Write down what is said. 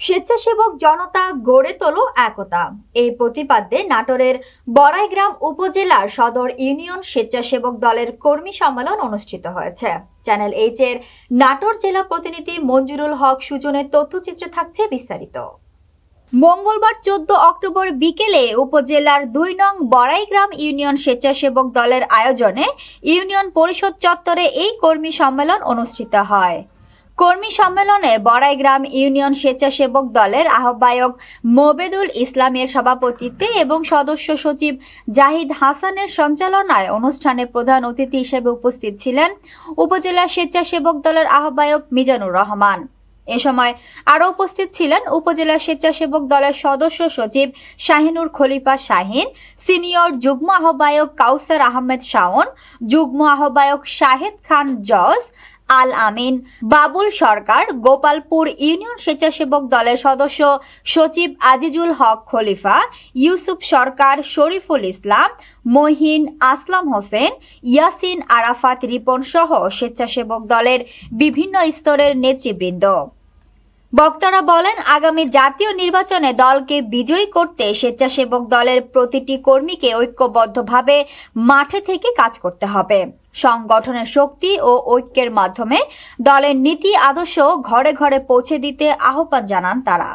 স্বেচ্ছাসেবক জনতা গড়ে তোলো একতা, এই প্রতিপাদ্যে নাটোরের বড়াইগ্রাম উপজেলার সদর ইউনিয়ন স্বেচ্ছাসেবক দলের কর্মী সম্মেলন অনুষ্ঠিত হয়েছে। চ্যানেল এইচ এর নাটোর জেলা প্রতিনিধি মঞ্জুরুল হক সুজনের তথ্যচিত্রে থাকছে বিস্তারিত। মঙ্গলবার 14 অক্টোবর বিকেলে উপজেলার 2 নং বড়াইগ্রাম ইউনিয়ন স্বেচ্ছাসেবক দলের আয়োজনে ইউনিয়ন পরিষদ চত্বরে এই কর্মী সম্মেলন অনুষ্ঠিত হয়। কর্মী সম্মেলনে বড়াইগ্রাম ইউনিয়ন স্বেচ্ছাসেবক দলের আহ্বায়ক মোবেদুল ইসলামের সভাপতিত্বে এবং সদস্য সচিব জাহিদ হাসানের সঞ্চালনায় অনুষ্ঠানে প্রধান অতিথি হিসেবে উপস্থিত ছিলেন উপজেলা স্বেচ্ছাসেবক দলের আহ্বায়ক মিজানুর রহমান। এ সময় আরও উপস্থিত ছিলেন উপজেলা স্বেচ্ছাসেবক দলের সদস্য সচিব শাহিনুর খলিফা শাহিন, সিনিয়র যুগ্ম আহ্বায়ক কাউসার আহমেদ শাওন, যুগ্ম আহ্বায়ক শাহেদ খান জজ, আল আমিন, বাবুল সরকার, গোপালপুর ইউনিয়ন স্বেচ্ছাসেবক দলের সদস্য সচিব আজিজুল হক খলিফা, ইউসুফ সরকার, শরীফুল ইসলাম, মহিন, আসলাম হোসেন, ইয়াসিন আরাফাত রিপন সহ স্বেচ্ছাসেবক দলের বিভিন্ন স্তরের নেতৃবৃন্দ। বক্তারা বলেন, আগামী জাতীয় নির্বাচনে দলকে বিজয়ী করতে স্বেচ্ছাসেবক দলের প্রতিটি কর্মীকে ঐক্যবদ্ধভাবে মাঠে থেকে কাজ করতে হবে। সংগঠনের শক্তি ও ঐক্যের মাধ্যমে দলের নীতি আদর্শ ঘরে ঘরে পৌঁছে দিতে আহ্বান জানান তারা।